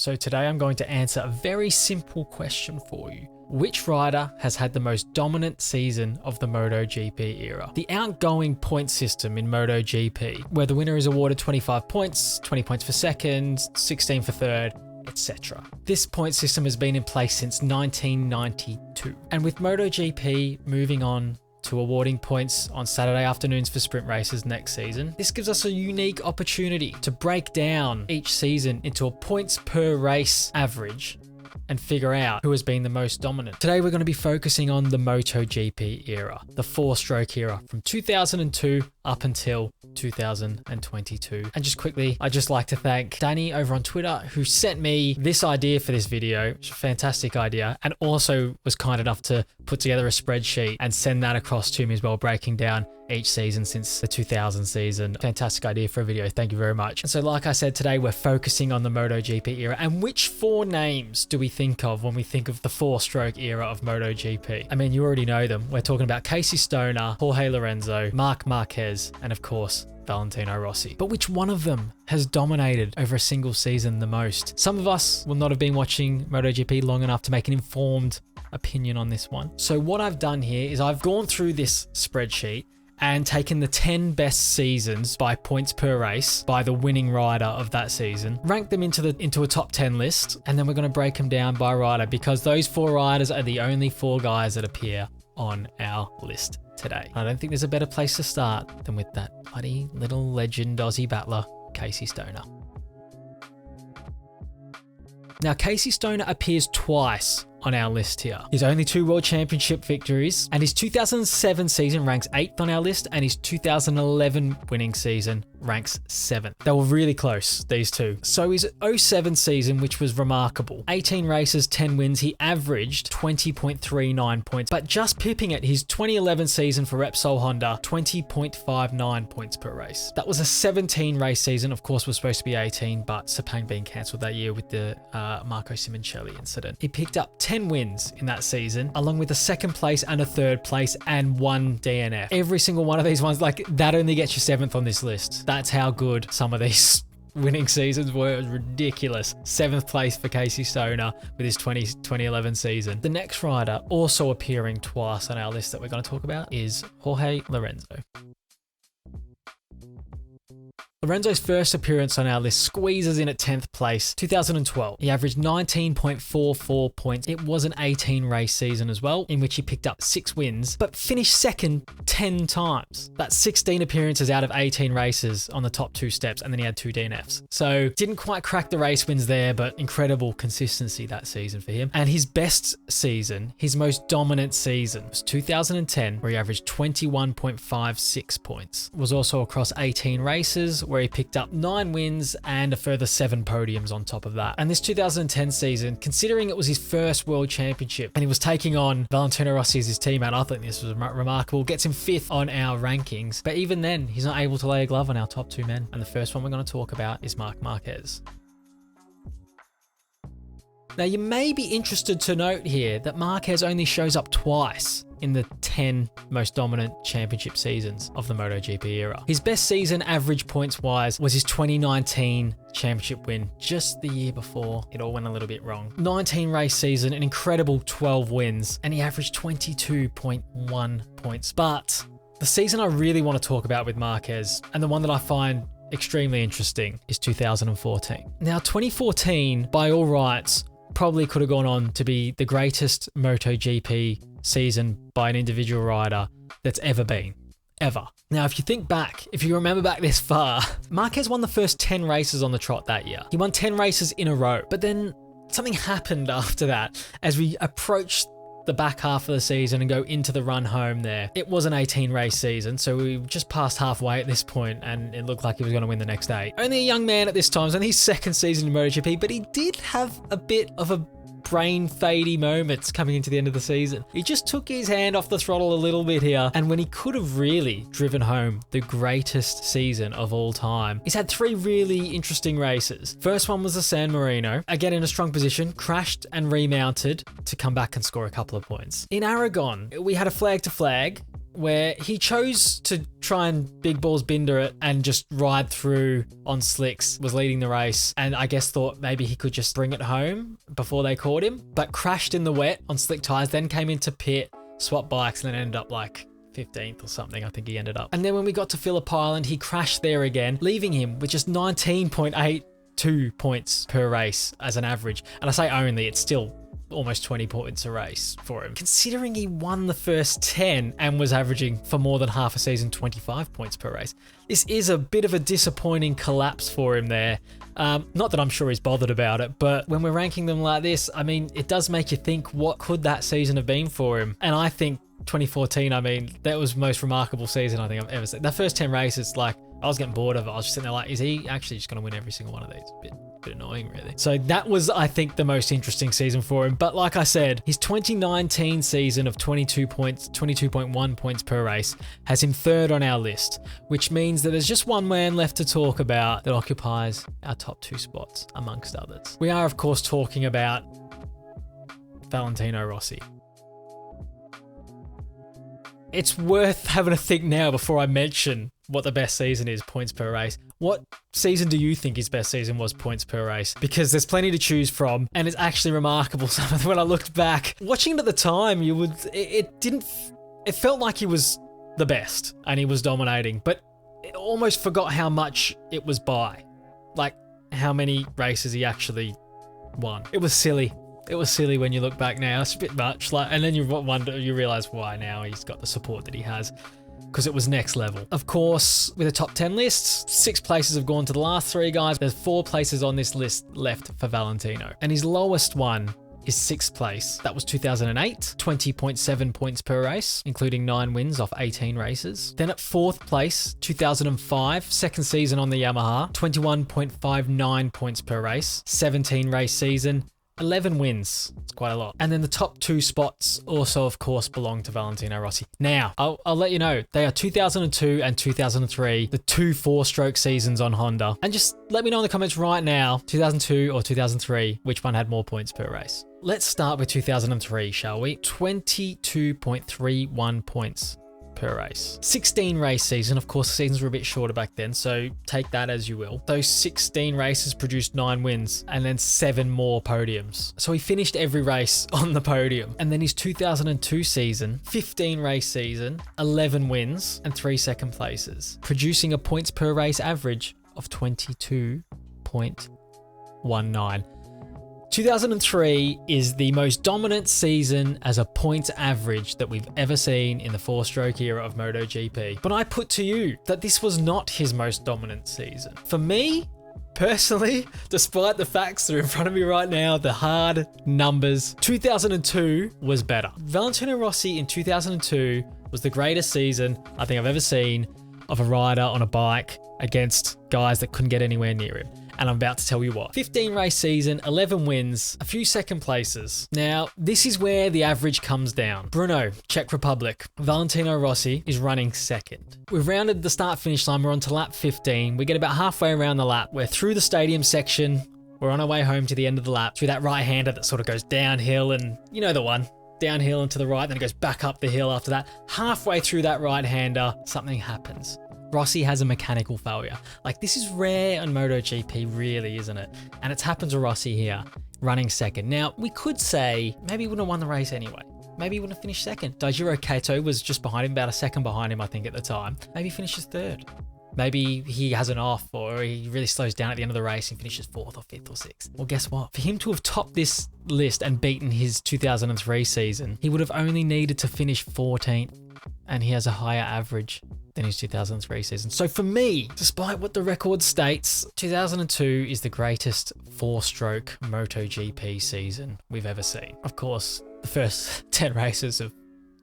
So today I'm going to answer a very simple question for you. Which rider has had the most dominant season of the MotoGP era? The outgoing point system in MotoGP, where the winner is awarded 25 points, 20 points for second, 16 for third, etc. This point system has been in place since 1992. And with MotoGP moving on to awarding points on Saturday afternoons for sprint races next season, this gives us a unique opportunity to break down each season into a points per race average and figure out who has been the most dominant. Today we're going to be focusing on the MotoGP era, the four-stroke era from 2002 up until 2022. And just quickly, I'd just like to thank Danny over on Twitter who sent me this idea for this video. It's a fantastic idea, and also was kind enough to put together a spreadsheet and send that across to me as well, breaking down each season since the 2000 season. Fantastic idea for a video. Thank you very much. And so like I said, today we're focusing on the MotoGP era. And which four names do we think of when we think of the four-stroke era of MotoGP? I mean, you already know them. We're talking about Casey Stoner, Jorge Lorenzo, Marc Marquez, and of course, Valentino Rossi. But which one of them has dominated over a single season the most? Some of us will not have been watching MotoGP long enough to make an informed opinion on this one. So what I've done here is I've gone through this spreadsheet and taken the 10 best seasons by points per race by the winning rider of that season, ranked them into a top 10 list, and then we're going to break them down by rider because those four riders are the only four guys that appear on our list today. I don't think there's a better place to start than with that bloody little legend Aussie battler, Casey Stoner. Now, Casey Stoner appears twice on our list here. His only two World Championship victories, and his 2007 season ranks 8th on our list, and his 2011 winning season ranks 7th. They were really close, these two. So his 07 season, which was remarkable, 18 races, 10 wins, he averaged 20.39 points, but just pipping it, his 2011 season for Repsol Honda, 20.59 points per race. That was a 17 race season, of course was supposed to be 18, but Sepang being cancelled that year with the Marco Simoncelli incident. He picked up 10 wins in that season, along with a second place and a third place and one DNF. Every single one of these ones, like, that only gets you 7th on this list. That's how good some of these winning seasons were. It was ridiculous. 7th place for Casey Stoner with his 2011 season. The next rider, also appearing twice on our list that we're going to talk about, is Jorge Lorenzo. Lorenzo's first appearance on our list squeezes in at 10th place, 2012. He averaged 19.44 points. It was an 18 race season as well, in which he picked up 6 wins, but finished second 10 times. That's 16 appearances out of 18 races on the top 2 steps, and then he had 2 DNFs. So didn't quite crack the race wins there, but incredible consistency that season for him. And his best season, his most dominant season, was 2010, where he averaged 21.56 points. It was also across 18 races, where he picked up 9 wins and a further 7 podiums on top of that. And this 2010 season, considering it was his first World Championship and he was taking on Valentino Rossi as his teammate, I think this was remarkable. Gets him 5th on our rankings, but even then, he's not able to lay a glove on our top 2 men. And the first one we're going to talk about is Marc Marquez. Now, you may be interested to note here that Marquez only shows up twice in the 10 most dominant championship seasons of the MotoGP era. His best season average points-wise was his 2019 championship win, just the year before it all went a little bit wrong. 19 race season, an incredible 12 wins, and he averaged 22.1 points. But the season I really want to talk about with Marquez, and the one that I find extremely interesting, is 2014. Now, 2014, by all rights, probably could have gone on to be the greatest MotoGP season by an individual rider that's ever been. Ever. Now, if you think back, if you remember back this far, Marquez won the first 10 races on the trot that year. He won 10 races in a row, but then something happened after that as we approached the back half of the season and go into the run home there. It was an 18 race season, so we just passed halfway at this point, and it looked like he was going to win the next 8. Only a young man at this time, it was only his second season in MotoGP, but he did have a bit of a brain fadey moments coming into the end of the season. He just took his hand off the throttle a little bit here, and when he could have really driven home the greatest season of all time, he's had 3 really interesting races. First one was the San Marino, again in a strong position, crashed and remounted to come back and score a couple of points. In Aragon, we had a flag to flag, where he chose to try and big balls binder it and just ride through on slicks, was leading the race, and I guess thought maybe he could just bring it home before they caught him, but crashed in the wet on slick tyres, then came into pit, swapped bikes, and then ended up like 15th or something, I think he ended up. And then when we got to Phillip Island, he crashed there again, leaving him with just 19.82 points per race as an average. And I say only, it's still almost 20 points a race for him, considering he won the first 10 and was averaging for more than half a season 25 points per race. This is a bit of a disappointing collapse for him there. Not that I'm sure he's bothered about it, but when we're ranking them like this, I mean, it does make you think, what could that season have been for him? And I think 2014, I mean, that was the most remarkable season I think I've ever seen. The first 10 races, like, I was getting bored of it. I was just sitting there like, is he actually just going to win every single one of these? Bit annoying, really. So that was, I think, the most interesting season for him. But like I said, his 2019 season of 22.1 points per race has him third on our list, which means that there's just one man left to talk about that occupies our top 2 spots, amongst others. We are, of course, talking about Valentino Rossi. It's worth having a think now before I mention what the best season is, points per race. What season do you think his best season was, points per race? Because there's plenty to choose from, and it's actually remarkable. When I looked back, watching it at the time, it felt like he was the best and he was dominating, but it almost forgot how much it was by, like how many races he actually won. It was silly. It was silly when you look back now. It's a bit much, and then you realize why now he's got the support that he has, because it was next level. Of course, with a top 10 list, 6 places have gone to the last 3 guys. There's 4 places on this list left for Valentino, and his lowest one is 6th place. That was 2008, 20.7 points per race, including 9 wins off 18 races. Then at 4th place, 2005, second season on the Yamaha, 21.59 points per race, 17 race season, 11 wins. It's quite a lot. And then the top 2 spots also, of course, belong to Valentino Rossi. Now, I'll let you know, they are 2002 and 2003, the 2 4-stroke seasons on Honda. And just let me know in the comments right now, 2002 or 2003, which one had more points per race. Let's start with 2003, shall we? 22.31 points per race. 16 race season. Of course, the seasons were a bit shorter back then, so take that as you will. Those 16 races produced 9 wins and then 7 more podiums. So he finished every race on the podium. And then his 2002 season, 15 race season, 11 wins and 3 second places, producing a points per race average of 22.19. 2003 is the most dominant season as a points average that we've ever seen in the 4-stroke era of MotoGP. But I put to you that this was not his most dominant season. For me, personally, despite the facts that are in front of me right now, the hard numbers, 2002 was better. Valentino Rossi in 2002 was the greatest season I think I've ever seen of a rider on a bike against guys that couldn't get anywhere near him. And I'm about to tell you what. 15 race season, 11 wins, a few second places. Now, this is where the average comes down. Brno, Czech Republic. Valentino Rossi is running second. We've rounded the start-finish line. We're on to lap 15. We get about halfway around the lap. We're through the stadium section. We're on our way home to the end of the lap through that right-hander that sort of goes downhill, and you know the one. Downhill and to the right, then it goes back up the hill after that. Halfway through that right-hander, something happens. Rossi has a mechanical failure. Like, this is rare on MotoGP, really, isn't it? And it's happened to Rossi here, running second. Now, we could say maybe he wouldn't have won the race anyway. Maybe he wouldn't have finished second. Daijiro Kato was just behind him, about a second behind him, I think, at the time. Maybe he finishes third. Maybe he has an off, or he really slows down at the end of the race and finishes 4th or 5th or 6th. Well, guess what? For him to have topped this list and beaten his 2003 season, he would have only needed to finish 14th, and he has a higher average than his 2003 season. So for me, despite what the record states, 2002 is the greatest 4-stroke MotoGP season we've ever seen. Of course, the first 10 races of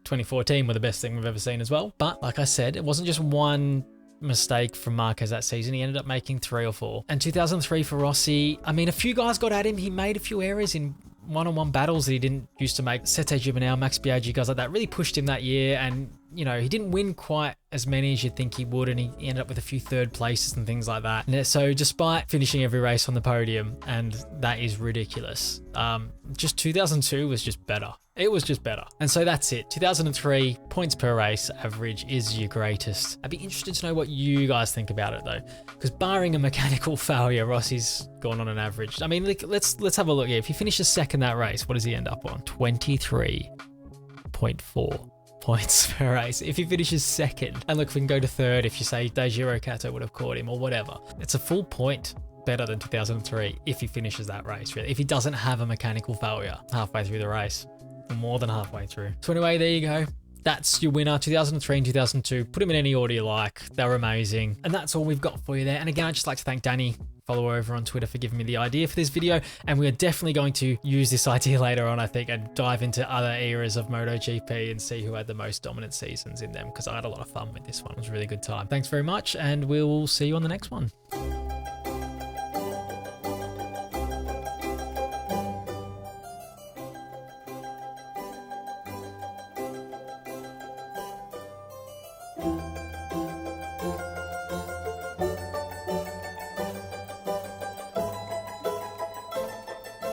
2014 were the best thing we've ever seen as well. But like I said, it wasn't just one mistake from Marquez that season. He ended up making 3 or 4. And 2003 for Rossi, I mean, a few guys got at him. He made a few errors in one-on-one battles that he didn't used to make. Sete Gibernau, Max Biaggi, guys like that really pushed him that year, and you know, he didn't win quite as many as you'd think he would, and he ended up with a few third places and things like that. And so despite finishing every race on the podium, and that is ridiculous, just 2002 was just better. It was just better. And so that's it. 2003 points per race average is your greatest. I'd be interested to know what you guys think about it though, because barring a mechanical failure, Rossi's gone on an average. I mean, let's have a look here. If he finishes second that race, what does he end up on? 23.4 points per race if he finishes second. And look, if we can go to third, if you say Daijiro Kato would have caught him or whatever, it's a full point better than 2003 if he finishes that race, really. If he doesn't have a mechanical failure halfway through the race. More than halfway through. So anyway, there you go. That's your winner, 2003 and 2002. Put them in any order you like. They were amazing. And that's all we've got for you there. And again, I'd just like to thank Danny, follower over on Twitter, for giving me the idea for this video. And we are definitely going to use this idea later on, I think, and dive into other eras of MotoGP and see who had the most dominant seasons in them, because I had a lot of fun with this one. It was a really good time. Thanks very much, and we'll see you on the next one.